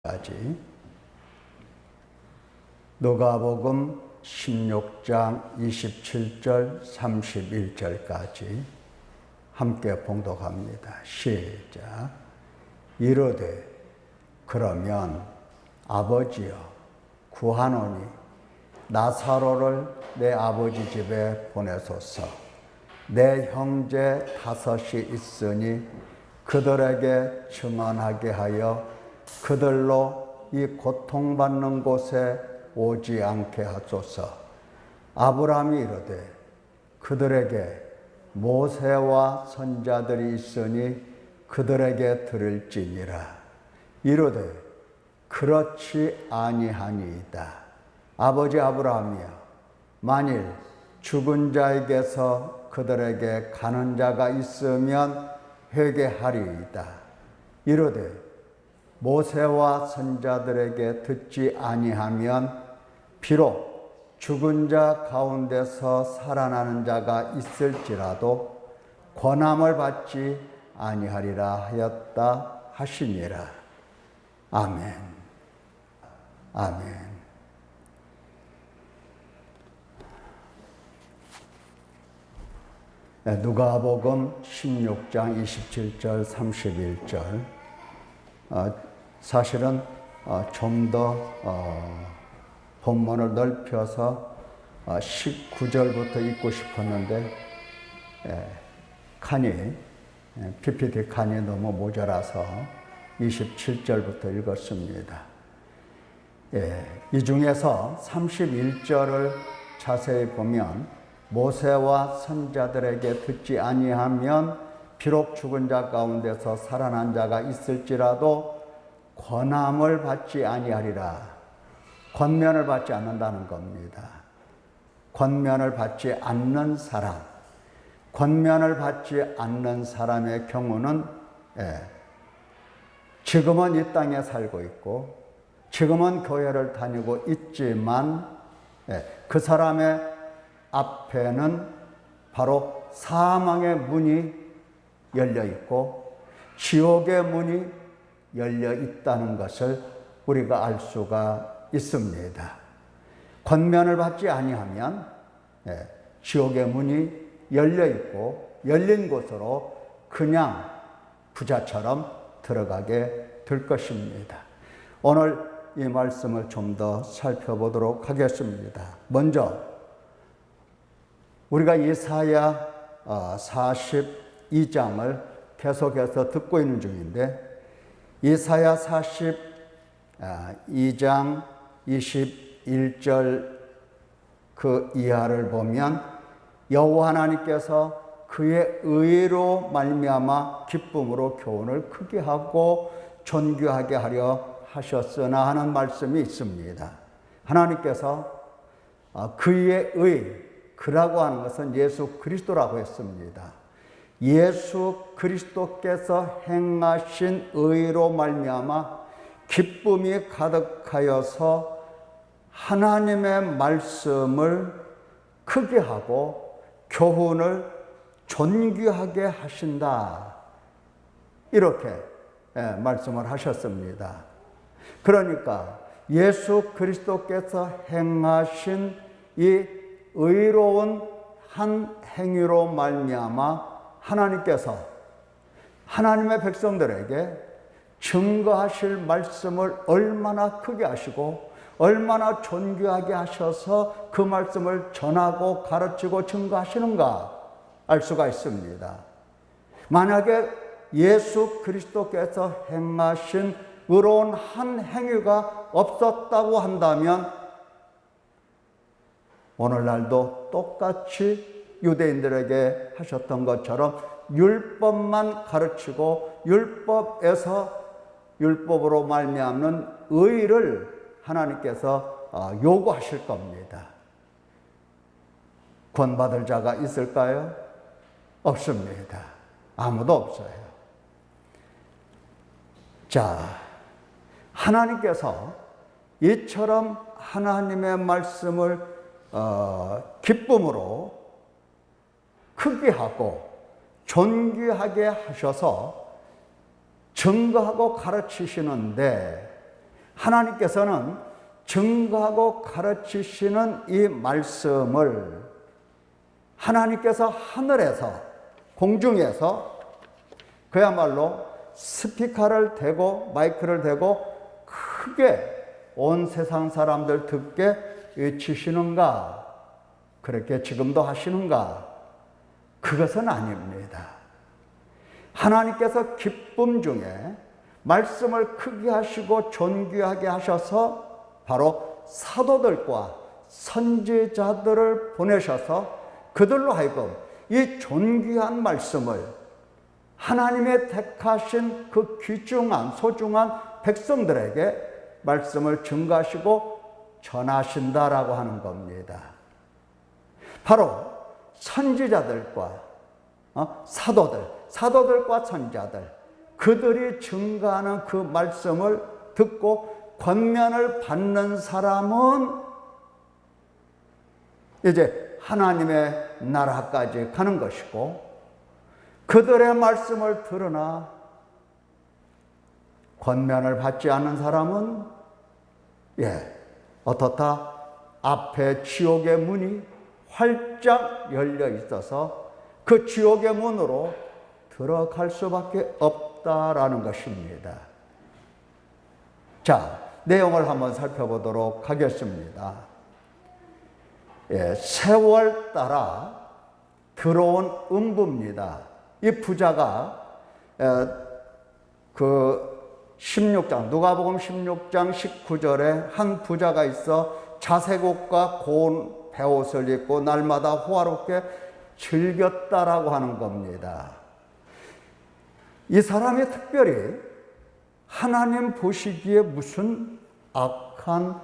20절까지, 누가복음 16장 27절 31절까지 함께 봉독합니다. 시작. 이르되 그러면 아버지여 구하노니 나사로를 내 아버지 집에 보내소서. 내 형제 5이 있으니 그들에게 증언하게 하여 그들로 이 고통받는 곳에 오지 않게 하소서. 아브라함이 이르되 그들에게 모세와 선자들이 있으니 그들에게 들을지니라. 이르되 그렇지 아니하니이다. 아버지 아브라함이여, 만일 죽은 자에게서 그들에게 가는 자가 있으면 회개하리이다. 이르되 모세와 선자들에게 듣지 아니하면 비록 죽은 자 가운데서 살아나는 자가 있을지라도 권함을 받지 아니하리라 하였다 하시니라. 아멘. 아멘. 누가복음 16장 27절 31절, 사실은 좀 더 본문을 넓혀서 19절부터 읽고 싶었는데 PPT 칸이 너무 모자라서 27절부터 읽었습니다. 이 중에서 31절을 자세히 보면 모세와 선자들에게 듣지 아니하면 비록 죽은 자 가운데서 살아난 자가 있을지라도 권함을 받지 아니하리라. 권면을 받지 않는다는 겁니다. 권면을 받지 않는 사람, 권면을 받지 않는 사람의 경우는 지금은 이 땅에 살고 있고 지금은 교회를 다니고 있지만 그 사람의 앞에는 바로 사망의 문이 열려 있고 지옥의 문이 열려 있다는 것을 우리가 알 수가 있습니다. 권면을 받지 아니하면 지옥의 문이 열려 있고 열린 곳으로 그냥 부자처럼 들어가게 될 것입니다. 오늘 이 말씀을 좀 더 살펴보도록 하겠습니다. 먼저 우리가 이사야 42장을 계속해서 듣고 있는 중인데, 이사야 42장 21절 그 이하를 보면 여호와 하나님께서 그의 의로 말미암아 기쁨으로 교훈을 크게 하고 존귀하게 하려 하셨으나 하는 말씀이 있습니다. 하나님께서 그의 의, 그라고 하는 것은 예수 그리스도라고 했습니다. 예수 그리스도께서 행하신 의로 말미암아 기쁨이 가득하여서 하나님의 말씀을 크게 하고 교훈을 존귀하게 하신다. 이렇게 말씀을 하셨습니다. 그러니까 예수 그리스도께서 행하신 이 의로운 한 행위로 말미암아 하나님께서 하나님의 백성들에게 증거하실 말씀을 얼마나 크게 하시고 얼마나 존귀하게 하셔서 그 말씀을 전하고 가르치고 증거하시는가 알 수가 있습니다. 만약에 예수 그리스도께서 행하신 의로운 한 행위가 없었다고 한다면 오늘날도 똑같이 유대인들에게 하셨던 것처럼 율법만 가르치고 율법으로 말미암는 의를 하나님께서 요구하실 겁니다. 구원받을 자가 있을까요? 없습니다. 아무도 없어요. 자, 하나님께서 이처럼 하나님의 말씀을 기쁨으로 크게 하고 존귀하게 하셔서 증거하고 가르치시는데 하나님께서는 증거하고 가르치시는 이 말씀을 하나님께서 하늘에서, 공중에서 그야말로 스피커를 대고 마이크를 대고 크게 온 세상 사람들 듣게 외치시는가? 그렇게 지금도 하시는가? 그것은 아닙니다. 하나님께서 기쁨 중에 말씀을 크게 하시고 존귀하게 하셔서 바로 사도들과 선지자들을 보내셔서 그들로 하여금 이 존귀한 말씀을 하나님의 택하신 그 귀중한 소중한 백성들에게 말씀을 증거하시고 전하신다라고 하는 겁니다. 바로 선지자들과 사도들과 선지자들, 그들이 증거하는 그 말씀을 듣고 권면을 받는 사람은 이제 하나님의 나라까지 가는 것이고, 그들의 말씀을 들으나 권면을 받지 않는 사람은 어떻다? 앞에 지옥의 문이 활짝 열려 있어서 그 지옥의 문으로 들어갈 수밖에 없다라는 것입니다. 자, 내용을 한번 살펴보도록 하겠습니다. 세월 따라 들어온 음부입니다. 이 부자가 그 16장, 누가복음 16장 19절에 한 부자가 있어 자색옷과 고운 베옷을 입고 날마다 호화롭게 즐겼다라고 하는 겁니다. 이 사람이 특별히 하나님 보시기에 무슨 악한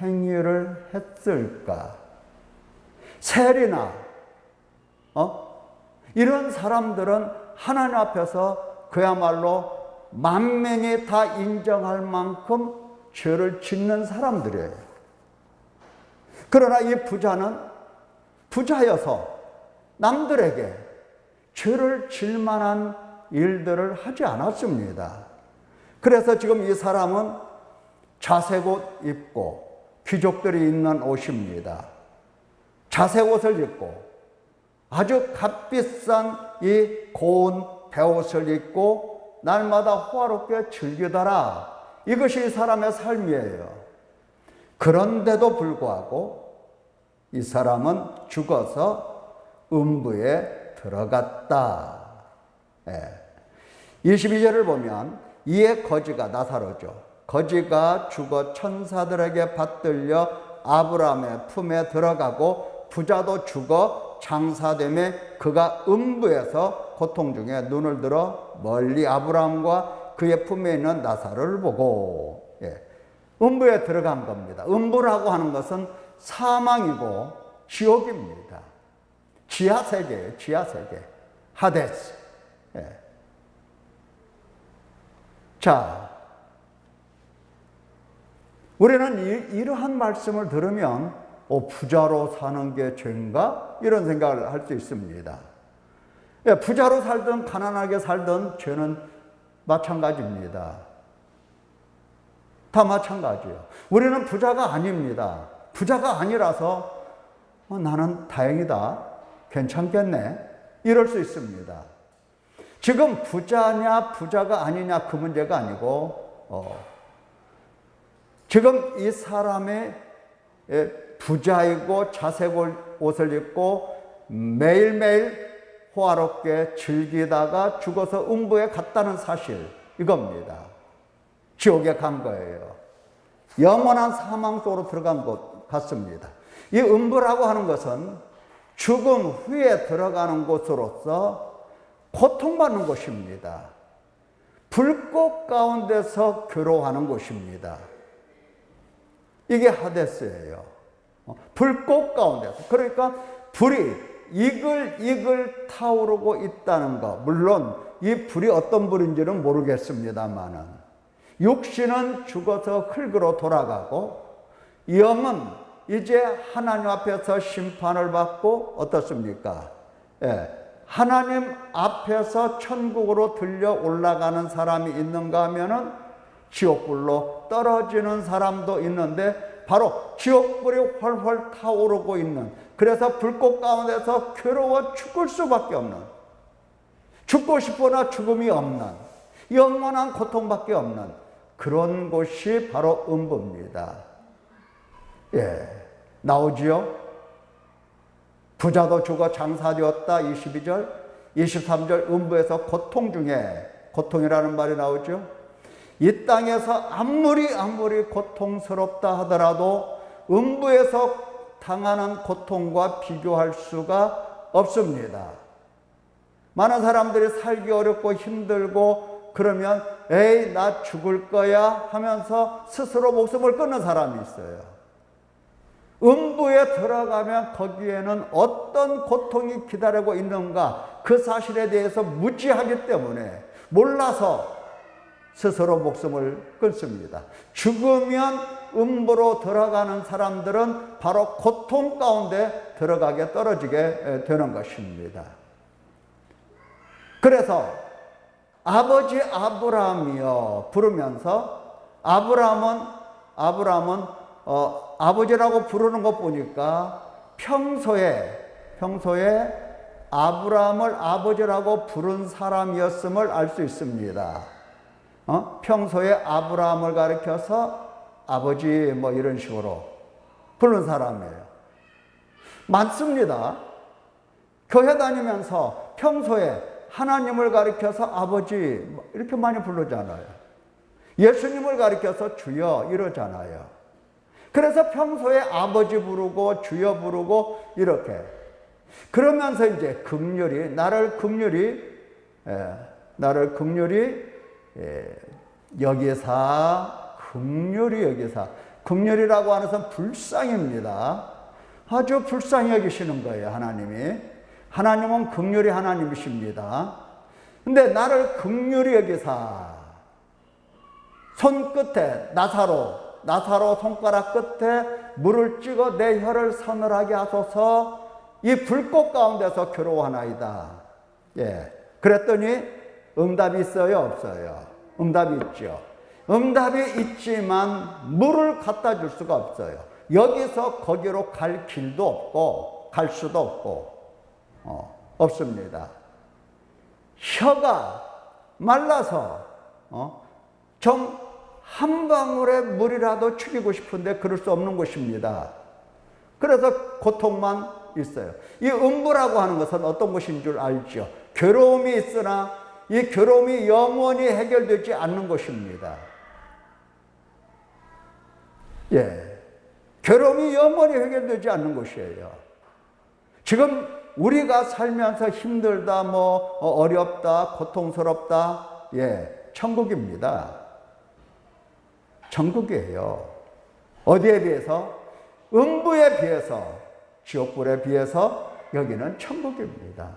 행위를 했을까? 세리나 이런 사람들은 하나님 앞에서 그야말로 만명이 다 인정할 만큼 죄를 짓는 사람들이에요. 그러나 이 부자는 부자여서 남들에게 죄를 질 만한 일들을 하지 않았습니다. 그래서 지금 이 사람은 자색옷 입고, 귀족들이 입는 옷입니다. 자색옷을 입고 아주 값비싼 이 고운 베옷을 입고 날마다 호화롭게 즐기더라. 이것이 이 사람의 삶이에요. 그런데도 불구하고 이 사람은 죽어서 음부에 들어갔다. 22절을 보면 이에 거지가, 나사로죠. 거지가 죽어 천사들에게 받들려 아브라함의 품에 들어가고 부자도 죽어 장사되매 그가 음부에서 고통 중에 눈을 들어 멀리 아브라함과 그의 품에 있는 나사로를 보고 음부에 들어간 겁니다. 음부라고 하는 것은 사망이고 지옥입니다. 지하세계예요. 지하세계. 하데스. 자, 우리는 이러한 말씀을 들으면 부자로 사는 게 죄인가? 이런 생각을 할 수 있습니다. 부자로 살든 가난하게 살든 죄는 마찬가지입니다. 다 마찬가지예요. 우리는 부자가 아닙니다. 부자가 아니라서 나는 다행이다, 괜찮겠네, 이럴 수 있습니다. 지금 부자냐 부자가 아니냐 그 문제가 아니고 지금 이 사람의 부자이고 자색 옷을 입고 매일매일 호화롭게 즐기다가 죽어서 음부에 갔다는 사실, 이겁니다. 지옥에 간 거예요. 영원한 사망 속으로 들어간 것 같습니다. 이 음부라고 하는 것은 죽음 후에 들어가는 곳으로서 고통받는 곳입니다. 불꽃 가운데서 괴로워하는 곳입니다. 이게 하데스예요. 불꽃 가운데서. 그러니까 불이 이글이글 타오르고 있다는 것. 물론 이 불이 어떤 불인지는 모르겠습니다만은 육신은 죽어서 흙으로 돌아가고 영은 이제 하나님 앞에서 심판을 받고 어떻습니까? 하나님 앞에서 천국으로 들려 올라가는 사람이 있는가 하면은 지옥불로 떨어지는 사람도 있는데 바로 지옥불이 훨훨 타오르고 있는, 그래서 불꽃 가운데서 괴로워 죽을 수밖에 없는, 죽고 싶으나 죽음이 없는, 영원한 고통밖에 없는 그런 곳이 바로 음부입니다. 예, 나오지요? 부자도 죽어 장사되었다 22절, 23절 음부에서 고통 중에, 고통이라는 말이 나오죠. 이 땅에서 아무리 고통스럽다 하더라도 음부에서 당하는 고통과 비교할 수가 없습니다. 많은 사람들이 살기 어렵고 힘들고 그러면 에이 나 죽을 거야 하면서 스스로 목숨을 끊는 사람이 있어요. 음부에 들어가면 거기에는 어떤 고통이 기다리고 있는가 그 사실에 대해서 무지하기 때문에 몰라서 스스로 목숨을 끊습니다. 죽으면 음부로 들어가는 사람들은 바로 고통 가운데 들어가게 떨어지게 되는 것입니다. 그래서 아버지 아브라함이여 부르면서 아브라함은 아버지라고 부르는 것 보니까 평소에 아브라함을 아버지라고 부른 사람이었음을 알 수 있습니다. 평소에 아브라함을 가리켜서 아버지 뭐 이런 식으로 부른 사람이에요. 많습니다. 교회 다니면서 평소에 하나님을 가리켜서 아버지 이렇게 많이 부르잖아요. 예수님을 가리켜서 주여 이러잖아요. 그래서 평소에 아버지 부르고 주여 부르고 이렇게 그러면서 이제 나를 긍휼히 여기사, 긍휼히 여기사. 긍휼이라고 하는 것은 불쌍입니다. 아주 불쌍히 여기시는 거예요, 하나님이. 하나님은 긍휼이 하나님이십니다. 근데 나를 긍휼히 여기사. 손끝에 나사로 손가락 끝에 물을 찍어 내 혀를 서늘하게 하소서. 이 불꽃 가운데서 괴로워하나이다. 예. 그랬더니 응답이 있어요, 없어요? 응답이 있죠. 응답이 있지만 물을 갖다 줄 수가 없어요. 여기서 거기로 갈 길도 없고 갈 수도 없고 없습니다. 혀가 말라서 좀 한 방울의 물이라도 죽이고 싶은데 그럴 수 없는 것입니다. 그래서 고통만 있어요. 이 음부라고 하는 것은 어떤 것인 줄 알죠. 괴로움이 있으나 이 괴로움이 영원히 해결되지 않는 것입니다. 예, 괴로움이 영원히 해결되지 않는 것이에요. 지금 우리가 살면서 힘들다, 어렵다, 고통스럽다, 예, 천국입니다. 천국이에요. 어디에 비해서? 음부에 비해서, 지옥불에 비해서 여기는 천국입니다.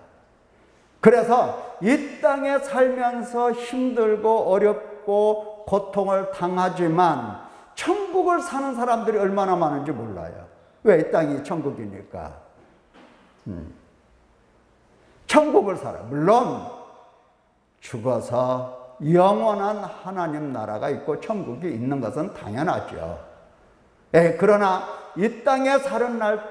그래서 이 땅에 살면서 힘들고 어렵고 고통을 당하지만 천국을 사는 사람들이 얼마나 많은지 몰라요. 왜? 이 땅이 천국이니까. 천국을 살아요. 물론 죽어서 영원한 하나님 나라가 있고 천국이 있는 것은 당연하죠. 그러나 이 땅에 사는 날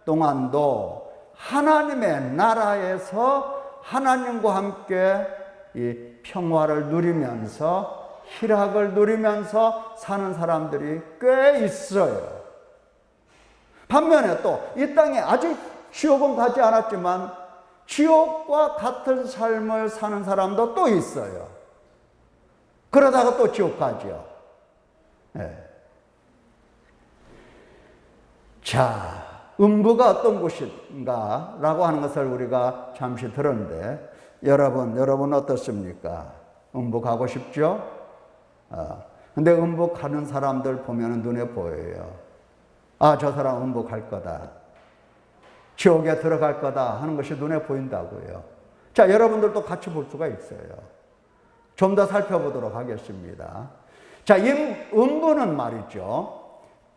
동안도 하나님의 나라에서 하나님과 함께 이 평화를 누리면서 희락을 누리면서 사는 사람들이 꽤 있어요. 반면에 또 이 땅에 아직 지옥은 가지 않았지만 지옥과 같은 삶을 사는 사람도 또 있어요. 그러다가 또 지옥 가죠. 네. 자, 음부가 어떤 곳인가 라고 하는 것을 우리가 잠시 들었는데 여러분 어떻습니까? 음부 가고 싶죠? 근데 음부 가는 사람들 보면 눈에 보여요. 저 사람 음부 갈 거다. 지옥에 들어갈 거다 하는 것이 눈에 보인다고요. 자, 여러분들도 같이 볼 수가 있어요. 좀 더 살펴보도록 하겠습니다. 자, 이 음부는 말이죠.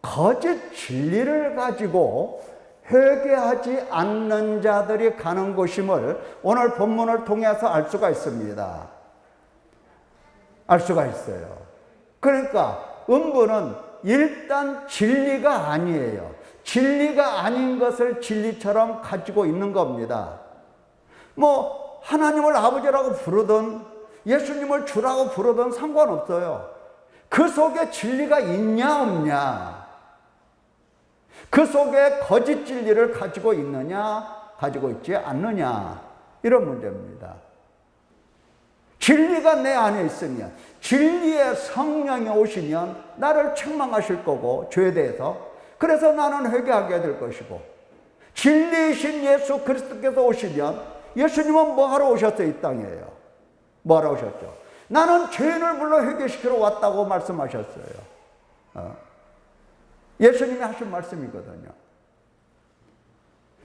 거짓 진리를 가지고 회개하지 않는 자들이 가는 곳임을 오늘 본문을 통해서 알 수가 있습니다. 알 수가 있어요. 그러니까 음부는 일단 진리가 아니에요. 진리가 아닌 것을 진리처럼 가지고 있는 겁니다. 뭐 하나님을 아버지라고 부르든 예수님을 주라고 부르든 상관없어요. 그 속에 진리가 있냐 없냐, 그 속에 거짓 진리를 가지고 있느냐 가지고 있지 않느냐, 이런 문제입니다. 진리가 내 안에 있으면, 진리의 성령이 오시면 나를 책망하실 거고, 죄에 대해서. 그래서 나는 회개하게 될 것이고, 진리이신 예수 그리스도께서 오시면, 예수님은 뭐 하러 오셨어요? 이 땅에요. 뭐 하러 오셨죠? 나는 죄인을 불러 회개시키러 왔다고 말씀하셨어요. 예수님이 하신 말씀이거든요.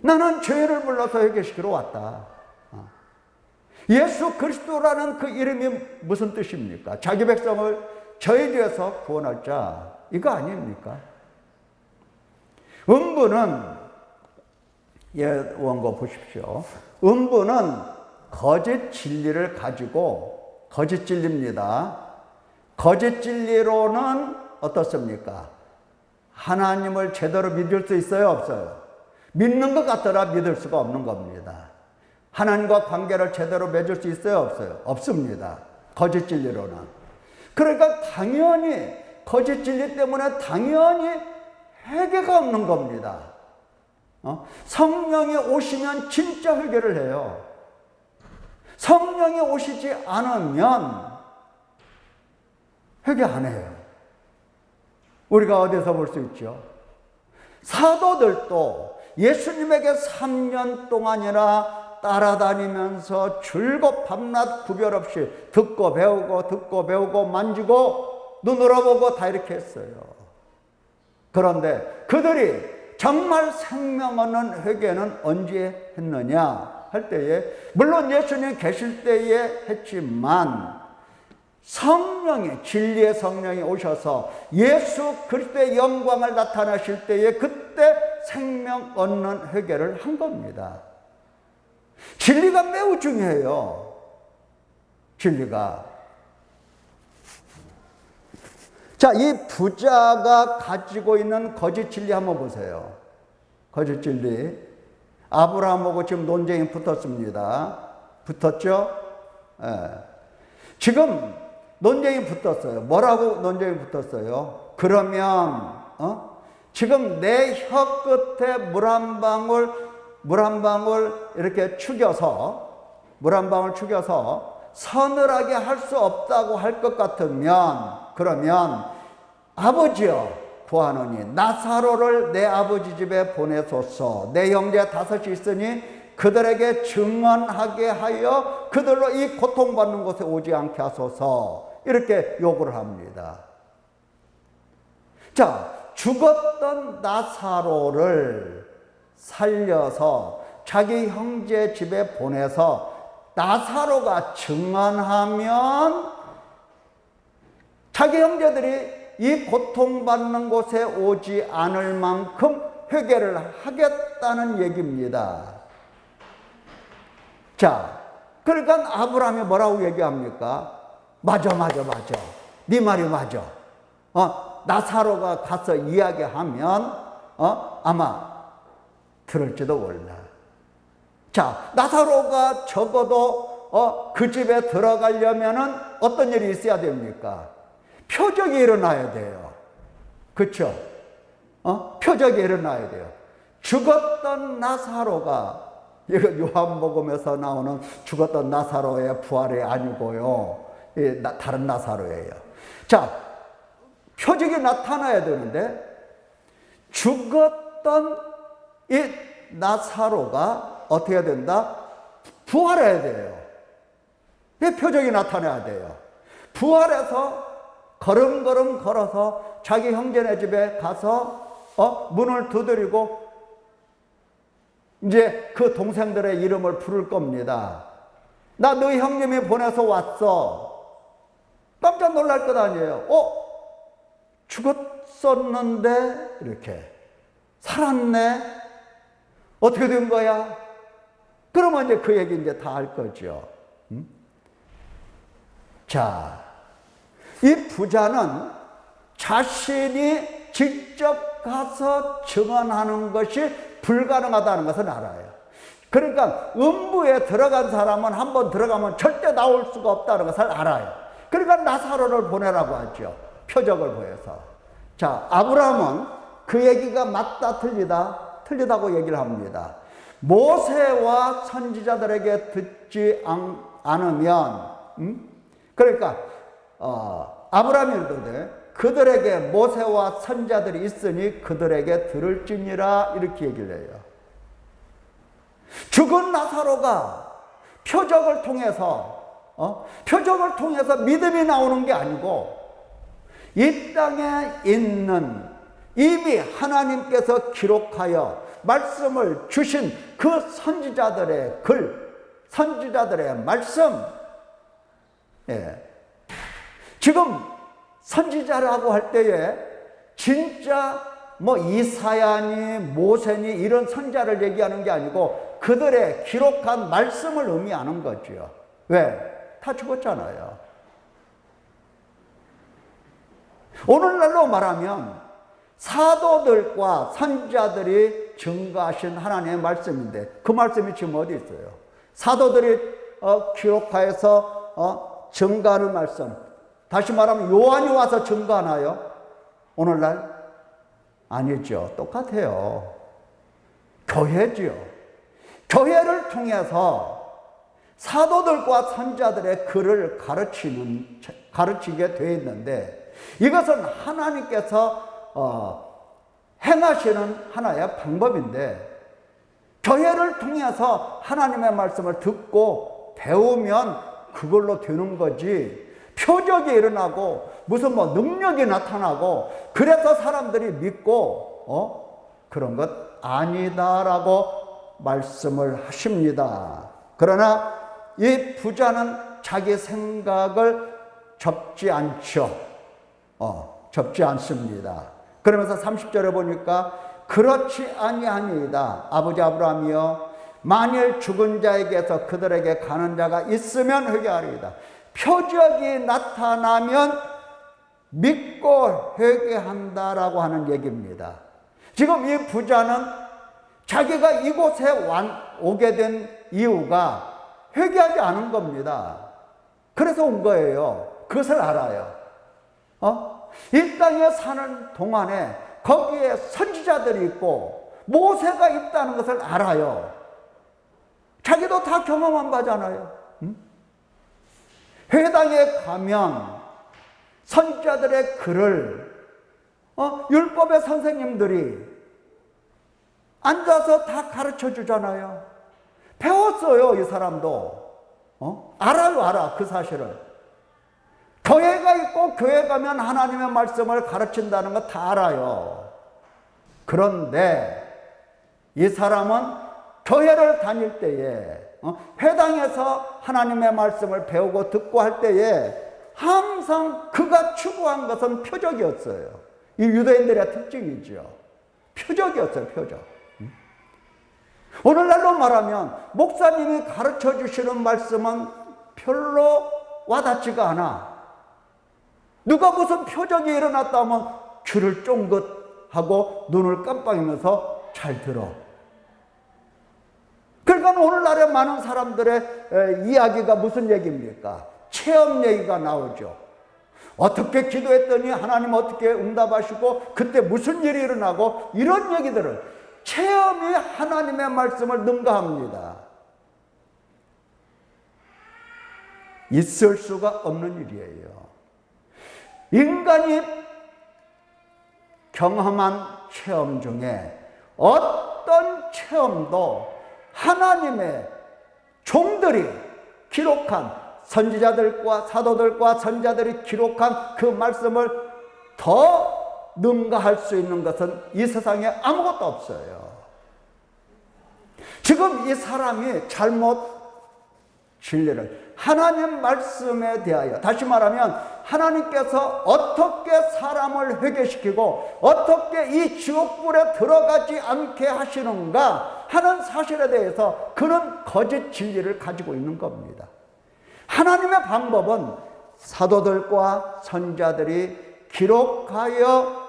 나는 죄인을 불러서 회개시키러 왔다. 예수 그리스도라는 그 이름이 무슨 뜻입니까? 자기 백성을 저희 죄에서 구원할 자, 이거 아닙니까? 음부는, 원고 보십시오. 음부는 거짓 진리를 가지고, 거짓 진리입니다. 거짓 진리로는 어떻습니까? 하나님을 제대로 믿을 수 있어요, 없어요? 믿는 것 같더라 믿을 수가 없는 겁니다. 하나님과 관계를 제대로 맺을 수 있어요, 없어요? 없습니다. 거짓 진리로는. 그러니까 당연히 거짓 진리 때문에 당연히 회개가 없는 겁니다. 성령이 오시면 진짜 회개를 해요. 성령이 오시지 않으면 회개 안 해요. 우리가 어디서 볼 수 있죠? 사도들도 예수님에게 3년 동안이나 따라다니면서 줄곧 밤낮 구별 없이 듣고 배우고 만지고 눈으로 보고 다 이렇게 했어요. 그런데 그들이 정말 생명 얻는 회개는 언제 했느냐 할 때에, 물론 예수님 계실 때에 했지만 성령이, 진리의 성령이 오셔서 예수 그리스도의 영광을 나타나실 때에 그때 생명 얻는 회개를 한 겁니다. 진리가 매우 중요해요. 진리가. 자, 이 부자가 가지고 있는 거짓 진리 한번 보세요. 거짓 진리. 아브라함하고 지금 논쟁이 붙었습니다. 붙었죠? 예. 지금 논쟁이 붙었어요. 뭐라고 논쟁이 붙었어요? 그러면 지금 내 혀 끝에 물 한 방울 이렇게 물 한 방울 축여서 서늘하게 할 수 없다고 할 것 같으면, 그러면 아버지여 구하노니 나사로를 내 아버지 집에 보내소서. 내 형제 5이 있으니 그들에게 증언하게 하여 그들로 이 고통받는 곳에 오지 않게 하소서. 이렇게 요구를 합니다. 자, 죽었던 나사로를 살려서 자기 형제 집에 보내서 나사로가 증언하면 자기 형제들이 이 고통받는 곳에 오지 않을 만큼 회개를 하겠다는 얘기입니다. 자, 그러니까 아브라함이 뭐라고 얘기합니까? 맞아. 네 말이 맞아. 나사로가 가서 이야기하면 아마 들을지도 몰라. 자, 나사로가 적어도 그 집에 들어가려면은 어떤 일이 있어야 됩니까? 표적이 일어나야 돼요. 그렇죠? 표적이 일어나야 돼요. 죽었던 나사로가, 이거 요한복음에서 나오는 죽었던 나사로의 부활이 아니고요, 다른 나사로예요. 자, 표적이 나타나야 되는데 죽었던 이 나사로가 어떻게 해야 된다? 부활해야 돼요. 이 표적이 나타나야 돼요. 부활해서 걸음걸음 걸어서 자기 형제네 집에 가서 문을 두드리고 이제 그 동생들의 이름을 부를 겁니다. 나 너희 형님이 보내서 왔어. 깜짝 놀랄 것 아니에요. 죽었었는데 이렇게 살았네. 어떻게 된 거야? 그러면 이제 그 얘기 이제 다 할 거죠. 자, 이 부자는 자신이 직접 가서 증언하는 것이 불가능하다는 것을 알아요. 그러니까 음부에 들어간 사람은 한번 들어가면 절대 나올 수가 없다는 것을 알아요. 그러니까 나사로를 보내라고 하죠. 표적을 보여서. 자, 아브라함은 그 얘기가 맞다 틀리다? 틀리다고 얘기를 합니다. 모세와 선지자들에게 듣지 않으면, 그러니까 아브라함이 이르되 그들에게 모세와 선지자들이 있으니 그들에게 들을지니라, 이렇게 얘기를 해요. 죽은 나사로가 표적을 통해서 믿음이 나오는 게 아니고, 이 땅에 있는 이미 하나님께서 기록하여 말씀을 주신 그 선지자들의 글, 선지자들의 말씀, 지금 선지자라고 할 때에 진짜 뭐 이사야니 모세니 이런 선지자를 얘기하는 게 아니고 그들의 기록한 말씀을 의미하는 거죠. 왜? 다 죽었잖아요. 오늘날로 말하면 사도들과 선지자들이 증거하신 하나님의 말씀인데 그 말씀이 지금 어디 있어요? 사도들이 기록하여서 증거하는 말씀, 다시 말하면 요한이 와서 증거하나요? 오늘날? 아니죠. 똑같아요. 교회지요. 교회를 통해서 사도들과 선지자들의 글을 가르치게 되어 있는데, 이것은 하나님께서 행하시는 하나의 방법인데, 교회를 통해서 하나님의 말씀을 듣고 배우면 그걸로 되는 거지, 표적이 일어나고 무슨 뭐 능력이 나타나고 그래서 사람들이 믿고 그런 것 아니다라고 말씀을 하십니다. 그러나 이 부자는 자기 생각을 접지 않죠. 접지 않습니다. 그러면서 30절에 보니까 그렇지 아니하니이다. 아버지 아브라함이여, 만일 죽은 자에게서 그들에게 가는 자가 있으면 회개하리이다. 표적이 나타나면 믿고 회개한다라고 하는 얘기입니다. 지금 이 부자는 자기가 이곳에 오게 된 이유가 회개하지 않은 겁니다. 그래서 온 거예요. 그것을 알아요. 이 땅에 사는 동안에 거기에 선지자들이 있고 모세가 있다는 것을 알아요. 자기도 다 경험한 바잖아요. 회당에 가면 선지자들의 글을 율법의 선생님들이 앉아서 다 가르쳐 주잖아요. 배웠어요. 이 사람도 알아 그 사실을. 교회가 있고 교회 가면 하나님의 말씀을 가르친다는 거 다 알아요. 그런데 이 사람은 교회를 다닐 때에 회당에서 하나님의 말씀을 배우고 듣고 할 때에 항상 그가 추구한 것은 표적이었어요. 이 유대인들의 특징이죠. 표적이었어요. 표적. 오늘날로 말하면 목사님이 가르쳐 주시는 말씀은 별로 와닿지가 않아. 누가 무슨 표적이 일어났다 하면 귀를 쫑긋하고 눈을 깜빡이면서 잘 들어. 그러니까 오늘날에 많은 사람들의 이야기가 무슨 얘기입니까? 체험 얘기가 나오죠. 어떻게 기도했더니 하나님 어떻게 응답하시고 그때 무슨 일이 일어나고, 이런 얘기들을, 체험이 하나님의 말씀을 능가합니다. 있을 수가 없는 일이에요. 인간이 경험한 체험 중에 어떤 체험도 하나님의 종들이 기록한, 선지자들과 사도들과 선지자들이 기록한 그 말씀을 더 능가할 수 있는 것은 이 세상에 아무것도 없어요. 지금 이 사람이 잘못 진리를, 하나님 말씀에 대하여, 다시 말하면 하나님께서 어떻게 사람을 회개시키고 어떻게 이 지옥불에 들어가지 않게 하시는가 하는 사실에 대해서 그는 거짓 진리를 가지고 있는 겁니다. 하나님의 방법은 사도들과 선자들이 기록하여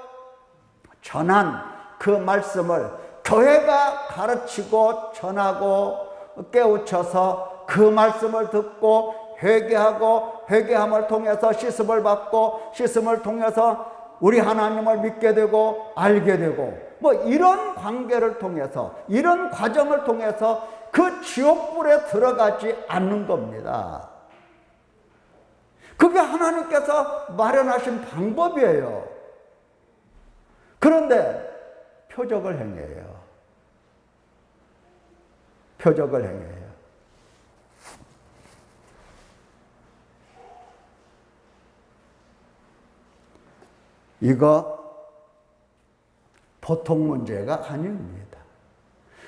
전한 그 말씀을 교회가 가르치고 전하고 깨우쳐서 그 말씀을 듣고 회개하고 회개함을 통해서 씻음을 받고 씻음을 통해서 우리 하나님을 믿게 되고 알게 되고 뭐 이런 관계를 통해서 이런 과정을 통해서 그 지옥불에 들어가지 않는 겁니다. 그게 하나님께서 마련하신 방법이에요. 그런데 표적을 행해요. 표적을 행해요. 이거 보통 문제가 아닙니다.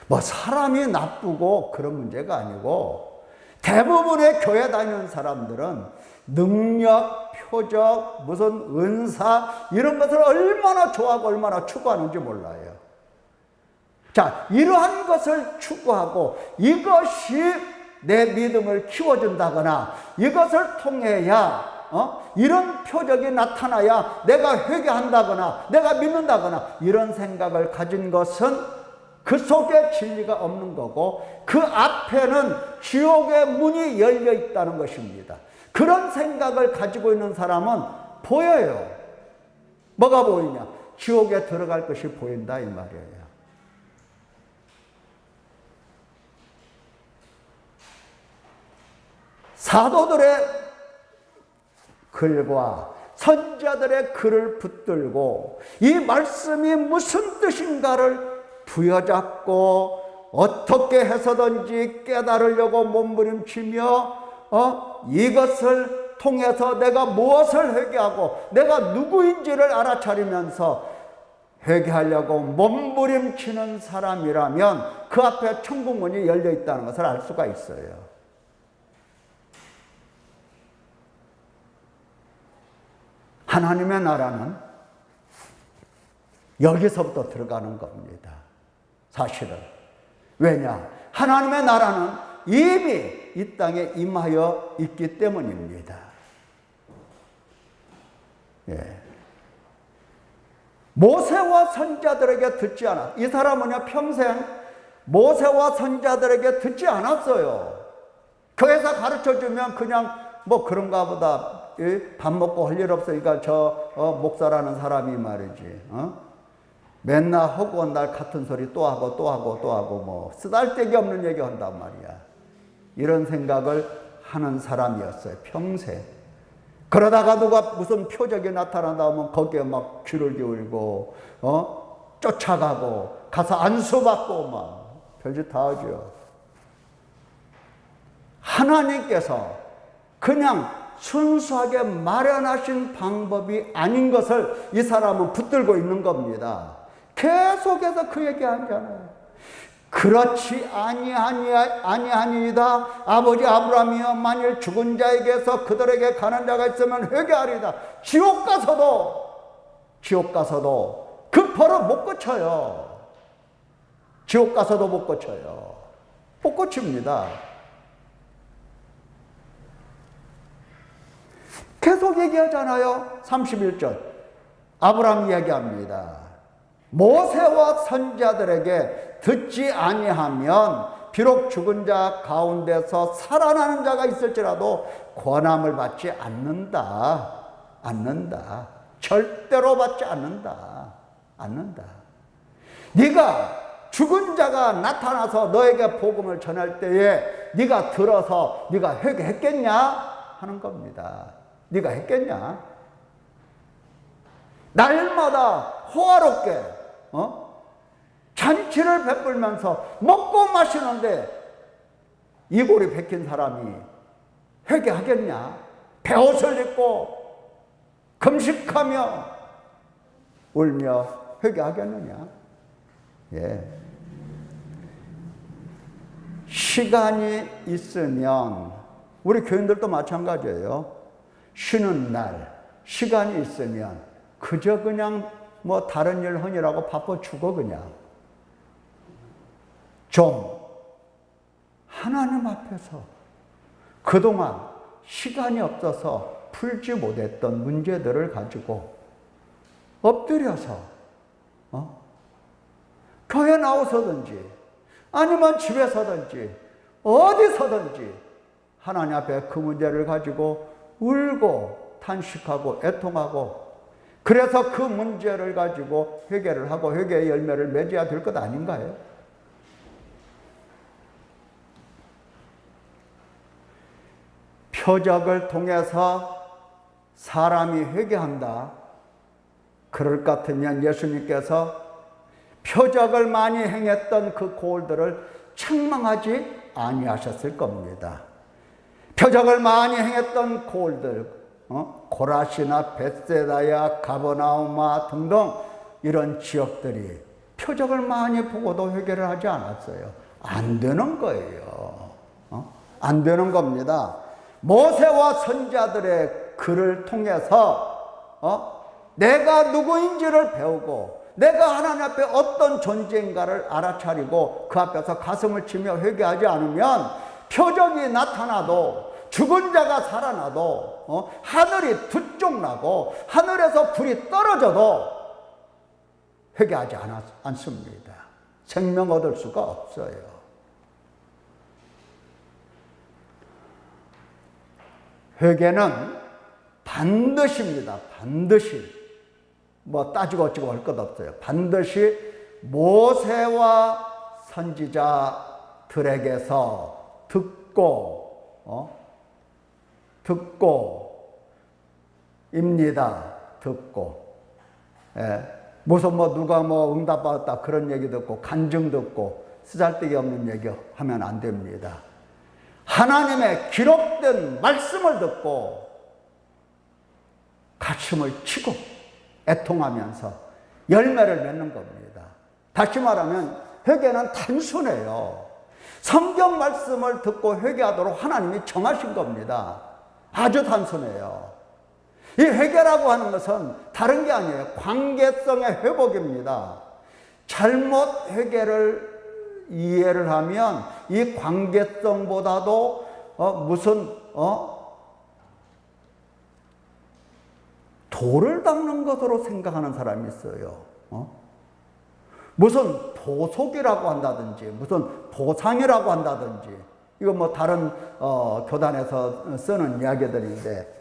뭐 사람이 나쁘고 그런 문제가 아니고 대부분의 교회 다니는 사람들은 능력, 표적, 무슨 은사 이런 것을 얼마나 좋아하고 얼마나 추구하는지 몰라요. 자, 이러한 것을 추구하고 이것이 내 믿음을 키워준다거나 이것을 통해야 이런 표적이 나타나야 내가 회개한다거나 내가 믿는다거나 이런 생각을 가진 것은 그 속에 진리가 없는 거고 그 앞에는 지옥의 문이 열려 있다는 것입니다. 그런 생각을 가지고 있는 사람은 보여요. 뭐가 보이냐? 지옥에 들어갈 것이 보인다 이 말이에요. 사도들의 글과 선자들의 글을 붙들고 이 말씀이 무슨 뜻인가를 부여잡고 어떻게 해서든지 깨달으려고 몸부림치며 이것을 통해서 내가 무엇을 회개하고 내가 누구인지를 알아차리면서 회개하려고 몸부림치는 사람이라면 그 앞에 천국문이 열려 있다는 것을 알 수가 있어요. 하나님의 나라는 여기서부터 들어가는 겁니다. 사실은. 왜냐? 하나님의 나라는 이미 이 땅에 임하여 있기 때문입니다. 예. 모세와 선자들에게 듣지 않았. 이 사람은요 평생 모세와 선자들에게 듣지 않았어요. 교회에서 가르쳐주면 그냥 뭐 그런가 보다. 밥 먹고 할 일 없으니까 저 목사라는 사람이 말이지 맨날 허구한 날 같은 소리 또 하고 또 하고 또 하고 뭐 쓰잘데기 없는 얘기 한단 말이야. 이런 생각을 하는 사람이었어요 평생. 그러다가 누가 무슨 표적이 나타난다 하면 거기에 막 귀를 기울이고 쫓아가고 가서 안수받고 막 별짓 다 하죠. 하나님께서 그냥 순수하게 마련하신 방법이 아닌 것을 이 사람은 붙들고 있는 겁니다. 계속해서 그 얘기하잖아요. 그렇지 아니하니이다. 아버지 아브라함이여 만일 죽은 자에게서 그들에게 가는 자가 있으면 회개하리이다. 지옥 가서도 그 벌을 못 고쳐요. 지옥 가서도 못 고쳐요. 못 고칩니다. 계속 얘기하잖아요. 31절 아브라함 이야기합니다. 모세와 선자들에게 듣지 아니하면 비록 죽은 자 가운데서 살아나는 자가 있을지라도 권함을 받지 않는다. 절대로 받지 않는다. 네가 죽은 자가 나타나서 너에게 복음을 전할 때에 네가 들어서 네가 회개했겠냐 하는 겁니다. 네가 했겠냐? 날마다 호화롭게 잔치를 베풀면서 먹고 마시는데 이골이 베낀 사람이 회개하겠냐? 베옷을 입고 금식하며 울며 회개하겠느냐? 예. 시간이 있으면 우리 교인들도 마찬가지예요. 쉬는 날, 시간이 있으면 그저 그냥 뭐 다른 일 하느라고 바빠 죽어 그냥. 좀 하나님 앞에서 그동안 시간이 없어서 풀지 못했던 문제들을 가지고 엎드려서 교회 나오서든지 아니면 집에서든지 어디서든지 하나님 앞에 그 문제를 가지고 울고 탄식하고 애통하고, 그래서 그 문제를 가지고 회개를 하고 회개의 열매를 맺어야 될 것 아닌가요? 표적을 통해서 사람이 회개한다. 그럴 것 같으면 예수님께서 표적을 많이 행했던 그 고을들을 책망하지 아니하셨을 겁니다. 표적을 많이 행했던 고을들, 고라시나 벳세다야, 가버나우마 등등 이런 지역들이 표적을 많이 보고도 회개를 하지 않았어요. 안 되는 거예요. 안 되는 겁니다. 모세와 선지자들의 글을 통해서 내가 누구인지를 배우고 내가 하나님 앞에 어떤 존재인가를 알아차리고 그 앞에서 가슴을 치며 회개하지 않으면 표적이 나타나도 죽은 자가 살아나도 하늘이 두 쪽 나고 하늘에서 불이 떨어져도 회개하지 않습니다. 생명 얻을 수가 없어요. 회개는 반드시입니다. 반드시. 뭐 따지고 어찌고 할 것 없어요. 반드시 모세와 선지자들에게서 듣고입니다. 듣고. 예. 무슨 누가 응답받았다 그런 얘기 듣고 간증 듣고 쓰잘데기 없는 얘기 하면 안 됩니다. 하나님의 기록된 말씀을 듣고 가슴을 치고 애통하면서 열매를 맺는 겁니다. 다시 말하면 회개는 단순해요. 성경 말씀을 듣고 회개하도록 하나님이 정하신 겁니다. 아주 단순해요. 이 회개라고 하는 것은 다른 게 아니에요. 관계성의 회복입니다. 잘못 회개를 이해를 하면 이 관계성보다도 돌을 닦는 것으로 생각하는 사람이 있어요. 무슨 보속이라고 한다든지 무슨 보상이라고 한다든지, 이거 다른 교단에서 쓰는 이야기들인데,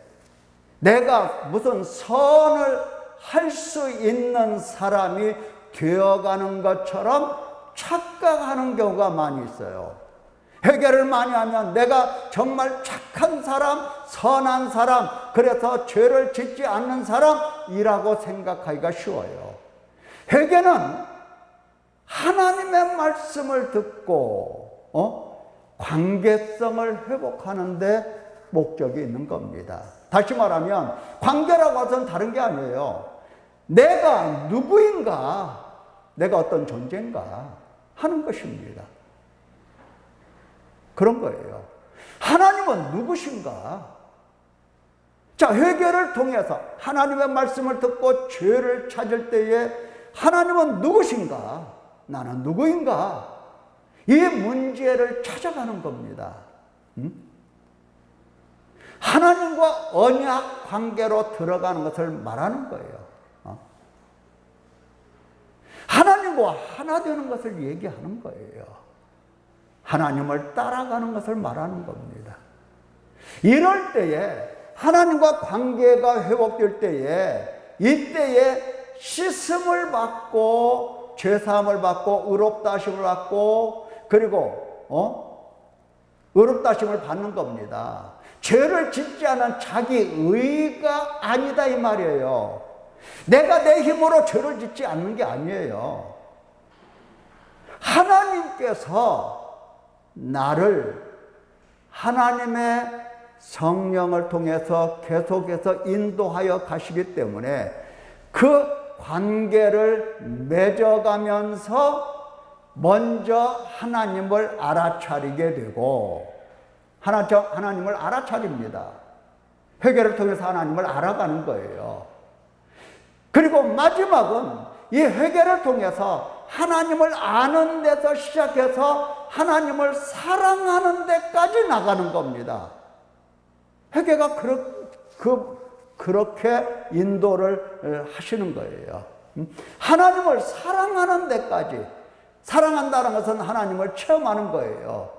내가 무슨 선을 할 수 있는 사람이 되어가는 것처럼 착각하는 경우가 많이 있어요. 회개를 많이 하면 내가 정말 착한 사람, 선한 사람, 그래서 죄를 짓지 않는 사람이라고 생각하기가 쉬워요. 회개는 하나님의 말씀을 듣고 관계성을 회복하는 데 목적이 있는 겁니다. 다시 말하면 관계라고 해서는 다른 게 아니에요. 내가 누구인가, 내가 어떤 존재인가 하는 것입니다. 그런 거예요. 하나님은 누구신가? 자, 회개를 통해서 하나님의 말씀을 듣고 죄를 찾을 때에 하나님은 누구신가? 나는 누구인가? 이 문제를 찾아가는 겁니다. 하나님과 언약 관계로 들어가는 것을 말하는 거예요. 하나님과 하나 되는 것을 얘기하는 거예요. 하나님을 따라가는 것을 말하는 겁니다. 이럴 때에 하나님과 관계가 회복될 때에, 이때에 씻음을 받고 죄사함을 받고 의롭다 하심을 받고, 그리고 의롭다 하심을 받는 겁니다. 죄를 짓지 않은 자기 의가 아니다 이 말이에요. 내가 내 힘으로 죄를 짓지 않는 게 아니에요. 하나님께서 나를 하나님의 성령을 통해서 계속해서 인도하여 가시기 때문에 그 관계를 맺어가면서 먼저 하나님을 알아차리게 되고, 하나님을 알아차립니다. 회개를 통해서 하나님을 알아가는 거예요. 그리고 마지막은 이 회개를 통해서 하나님을 아는 데서 시작해서 하나님을 사랑하는 데까지 나가는 겁니다. 회개가 그렇게 인도를 하시는 거예요. 하나님을 사랑하는 데까지, 사랑한다는 것은 하나님을 체험하는 거예요.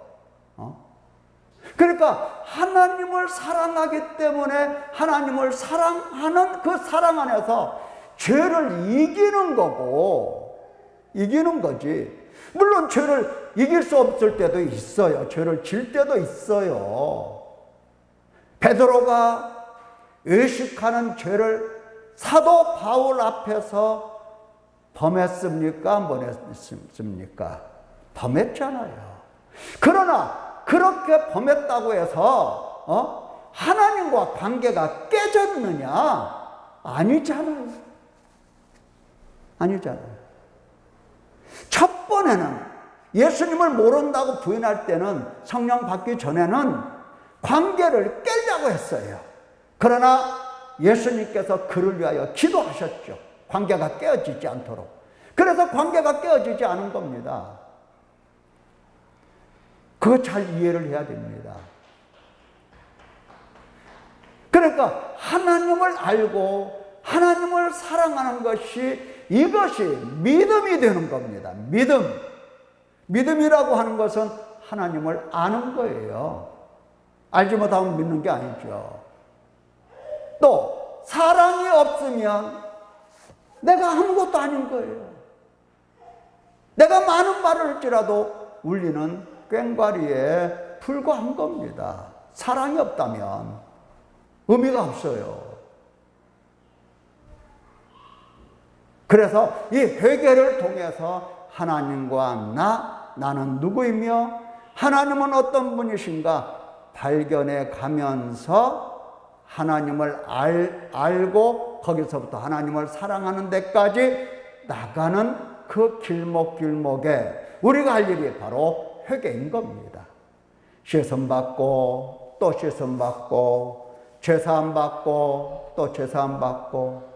그러니까 하나님을 사랑하기 때문에 하나님을 사랑하는 그 사랑 안에서 죄를 이기는 거고, 이기는 거지. 물론 죄를 이길 수 없을 때도 있어요. 죄를 질 때도 있어요. 베드로가 외식하는 죄를 사도 바울 앞에서 범했습니까? 안 범했습니까? 범했잖아요. 그러나 그렇게 범했다고 해서 하나님과 관계가 깨졌느냐? 아니잖아요. 아니잖아요. 첫 번에는 예수님을 모른다고 부인할 때는, 성령 받기 전에는 관계를 깨려고 했어요. 그러나 예수님께서 그를 위하여 기도하셨죠. 관계가 깨어지지 않도록. 그래서 관계가 깨어지지 않은 겁니다. 그거 잘 이해를 해야 됩니다. 그러니까 하나님을 알고 하나님을 사랑하는 것이, 이것이 믿음이 되는 겁니다. 믿음이라고 하는 것은 하나님을 아는 거예요. 알지 못하면 믿는 게 아니죠. 또 사랑이 없으면 내가 아무것도 아닌 거예요. 내가 많은 말을 할지라도 울리는 꽹과리에 불과한 겁니다. 사랑이 없다면 의미가 없어요. 그래서 이 회개를 통해서 하나님과 나는 누구이며 하나님은 어떤 분이신가 발견해 가면서 하나님을 알고 거기서부터 하나님을 사랑하는 데까지 나가는 그 길목길목에 우리가 할 일이 바로 회개인 겁니다. 씻음받고 또 씻음받고 죄사함받고 또 죄사함받고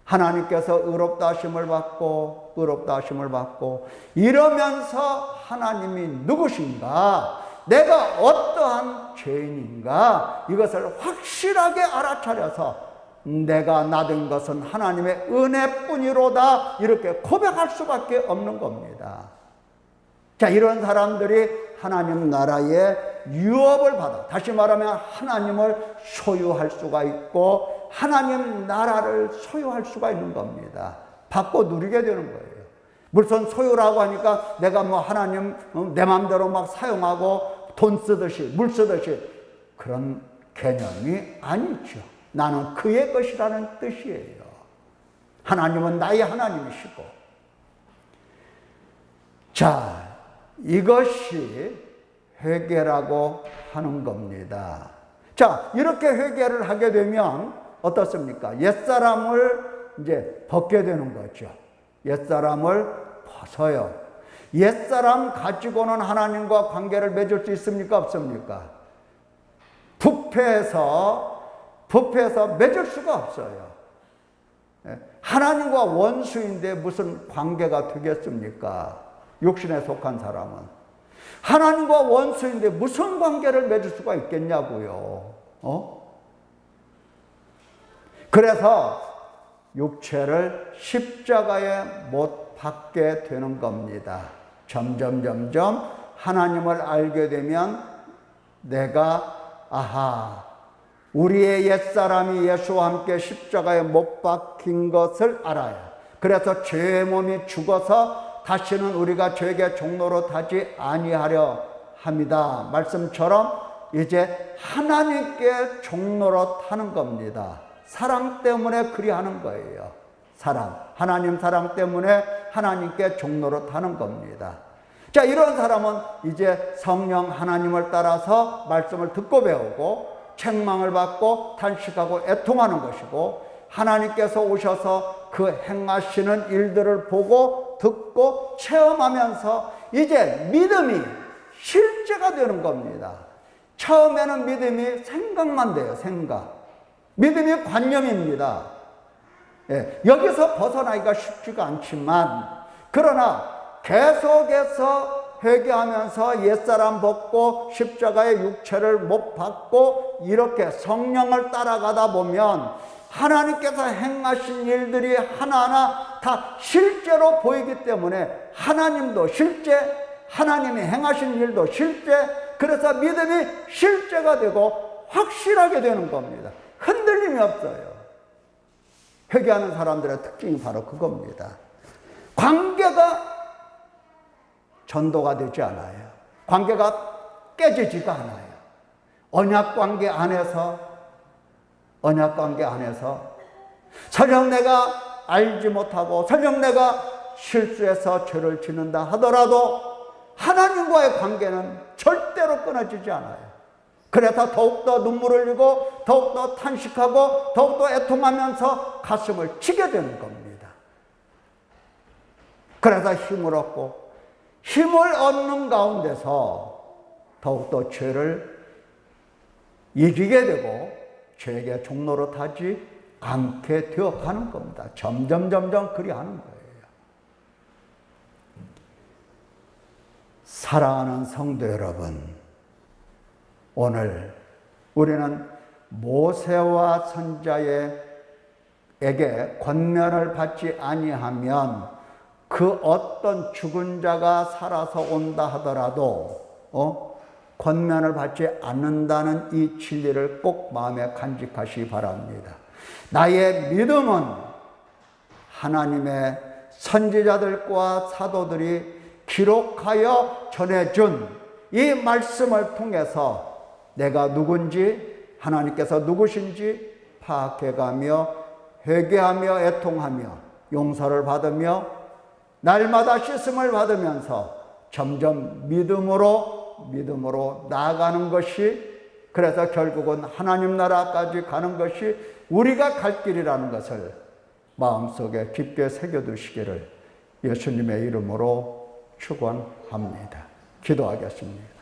하나님께서 의롭다 하심을 받고 의롭다 하심을 받고 이러면서 하나님이 누구신가, 내가 어떠한 죄인인가, 이것을 확실하게 알아차려서 내가 나된 것은 하나님의 은혜뿐이로다, 이렇게 고백할 수밖에 없는 겁니다. 자, 이런 사람들이 하나님 나라의 유업을 받아, 다시 말하면 하나님을 소유할 수가 있고 하나님 나라를 소유할 수가 있는 겁니다. 받고 누리게 되는 거예요. 물론 소유라고 하니까 내가 뭐 하나님 내 마음대로 막 사용하고 돈 쓰듯이 물 쓰듯이 그런 개념이 아니죠. 나는 그의 것이라는 뜻이에요. 하나님은 나의 하나님이시고. 자, 이것이 회개라고 하는 겁니다. 자, 이렇게 회개를 하게 되면 어떻습니까? 옛사람을 이제 벗게 되는 거죠. 옛사람을 벗어요. 옛사람 가지고는 하나님과 관계를 맺을 수 있습니까? 없습니까? 부패해서 맺을 수가 없어요. 하나님과 원수인데 무슨 관계가 되겠습니까? 육신에 속한 사람은. 하나님과 원수인데 무슨 관계를 맺을 수가 있겠냐고요. 그래서 육체를 십자가에 못 박게 되는 겁니다. 점점 하나님을 알게 되면 내가 우리의 옛사람이 예수와 함께 십자가에 못 박힌 것을 알아요. 그래서 죄의 몸이 죽어서 다시는 우리가 죄의 종로로 타지 아니하려 합니다. 말씀처럼 이제 하나님께 종로로 타는 겁니다. 사랑 때문에 그리하는 거예요. 하나님 사랑 때문에 하나님께 종로로 타는 겁니다. 자, 이런 사람은 이제 성령 하나님을 따라서 말씀을 듣고 배우고 책망을 받고 탄식하고 애통하는 것이고, 하나님께서 오셔서 그 행하시는 일들을 보고 듣고 체험하면서 이제 믿음이 실제가 되는 겁니다. 처음에는 믿음이 생각만 돼요. 믿음이 관념입니다. 여기서 벗어나기가 쉽지가 않지만, 그러나 계속해서 회개하면서 옛사람 벗고 십자가의 육체를 못 받고 이렇게 성령을 따라가다 보면 하나님께서 행하신 일들이 하나하나 다 실제로 보이기 때문에 하나님도 실제, 하나님이 행하신 일도 실제, 그래서 믿음이 실제가 되고 확실하게 되는 겁니다. 흔들림이 없어요. 회개하는 사람들의 특징이 바로 그겁니다. 관계가 전도가 되지 않아요. 관계가 깨지지가 않아요. 언약관계 안에서 설령 내가 알지 못하고 설령 내가 실수해서 죄를 짓는다 하더라도 하나님과의 관계는 절대로 끊어지지 않아요. 그래서 더욱더 눈물을 흘리고 더욱더 탄식하고 더욱더 애통하면서 가슴을 치게 되는 겁니다. 그래서 힘을 얻고 힘을 얻는 가운데서 더욱더 죄를 이기게 되고 죄의 종로로 타지 않게 되어가는 겁니다. 점점 그리하는 거예요. 사랑하는 성도 여러분, 오늘 우리는 모세와 선지자에게 권면을 받지 아니하면 그 어떤 죽은 자가 살아서 온다 하더라도 권면을 받지 않는다는 이 진리를 꼭 마음에 간직하시기 바랍니다. 나의 믿음은 하나님의 선지자들과 사도들이 기록하여 전해준 이 말씀을 통해서 내가 누군지 하나님께서 누구신지 파악해가며 회개하며 애통하며 용서를 받으며 날마다 씻음을 받으면서 점점 믿음으로 나아가는 것이, 그래서 결국은 하나님 나라까지 가는 것이 우리가 갈 길이라는 것을 마음속에 깊게 새겨두시기를 예수님의 이름으로 축원합니다. 기도하겠습니다.